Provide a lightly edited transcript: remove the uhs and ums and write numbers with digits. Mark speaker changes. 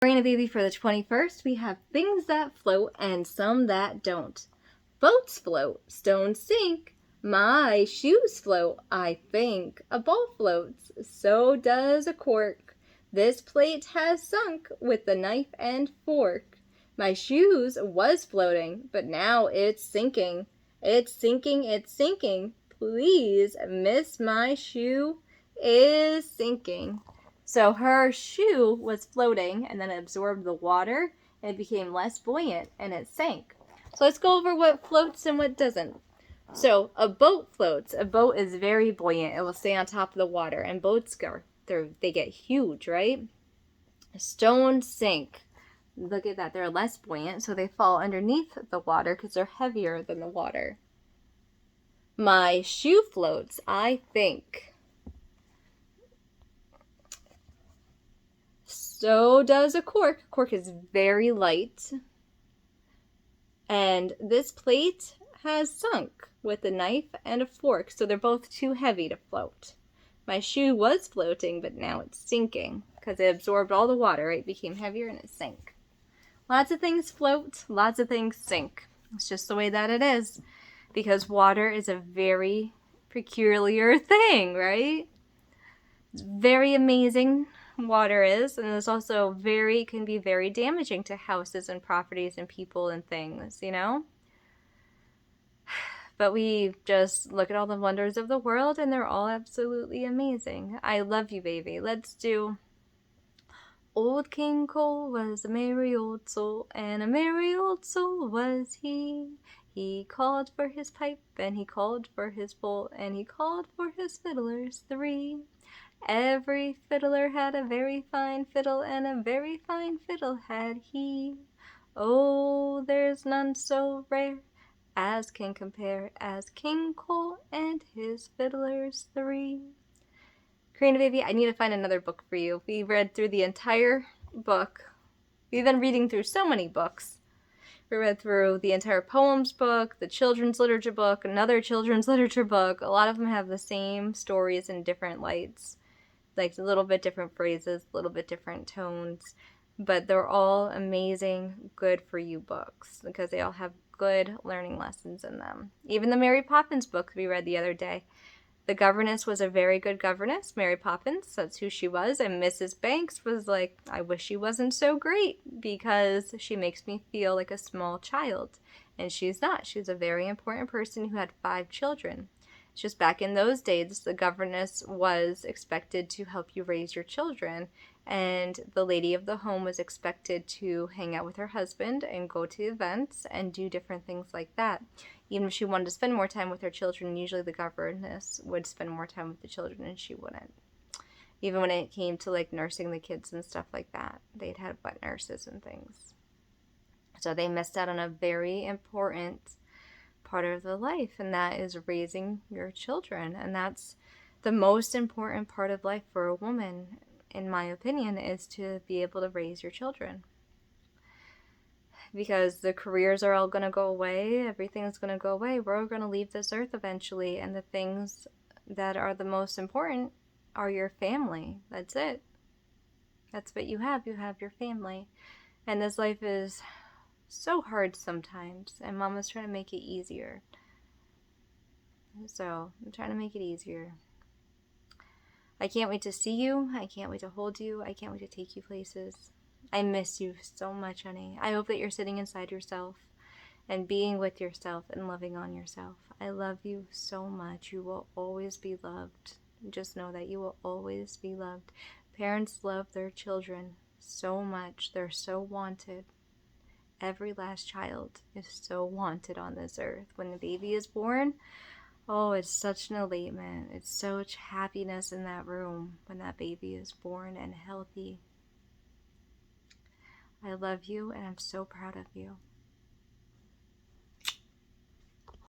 Speaker 1: Karina baby, for the 21st, we have things that float and some that don't. Boats float, stones sink. My shoes float, I think. A ball floats, so does a cork. This plate has sunk with the knife and fork. My shoes was floating, but now it's sinking. It's sinking, it's sinking. Please, miss, my shoe is sinking. So her shoe was floating and then it absorbed the water and it became less buoyant and it sank. So let's go over what floats and what doesn't. So a boat floats. A boat is very buoyant. It will stay on top of the water, and boats they get huge, right? Stones sink. Look at that. They're less buoyant, so they fall underneath the water because they're heavier than the water. My shoe floats, I think. So does a cork. Cork is very light. And this plate has sunk with a knife and a fork, so they're both too heavy to float. My shoe was floating, but now it's sinking because it absorbed all the water. It became heavier and it sank. Lots of things float, lots of things sink. It's just the way that it is, because water is a very peculiar thing, right? It's very amazing. Water is, and it's also can be very damaging to houses and properties and people and things, you know? But we just look at all the wonders of the world and they're all absolutely amazing. I love you, baby. Let's do Old King Cole was a merry old soul, and a merry old soul was he. He called for his pipe, and he called for his bowl, and he called for his fiddlers three. Every fiddler had a very fine fiddle, and a very fine fiddle had he. Oh, there's none so rare as can compare as King Cole and his fiddlers three. Karina baby, I need to find another book for you. We read through the entire book. We've been reading through so many books. We read through the entire poems book, the children's literature book, another children's literature book. A lot of them have the same stories in different lights. Like a little bit different phrases, a little bit different tones, but they're all amazing, good for you books because they all have good learning lessons in them. Even the Mary Poppins book we read the other day. The governess was a very good governess, Mary Poppins, that's who she was, and Mrs. Banks was like, I wish she wasn't so great because she makes me feel like a small child. And she's not. She's a very important person who had 5 children. Just back in those days, the governess was expected to help you raise your children, and the lady of the home was expected to hang out with her husband and go to events and do different things like that. Even if she wanted to spend more time with her children, usually the governess would spend more time with the children and she wouldn't. Even when it came to like nursing the kids and stuff like that, they'd had wet nurses and things. So they missed out on a very important part of the life, and that is raising your children. And that's the most important part of life for a woman, in my opinion, is to be able to raise your children. Because the careers are all going to go away, everything's going to go away. We're all going to leave this earth eventually, and the things that are the most important are your family. That's it. That's what you have. You have your family. And this life is so hard sometimes, and Mama's trying to make it easier. So I'm trying to make it easier. I can't wait to see you. I can't wait to hold you. I can't wait to take you places. I miss you so much, honey. I hope that you're sitting inside yourself and being with yourself and loving on yourself. I love you so much. You will always be loved. Just know that you will always be loved. Parents love their children so much. They're so wanted. Every last child is so wanted on this earth. When the baby is born, oh, it's such an elatement. It's such happiness in that room when that baby is born and healthy. I love you and I'm so proud of you.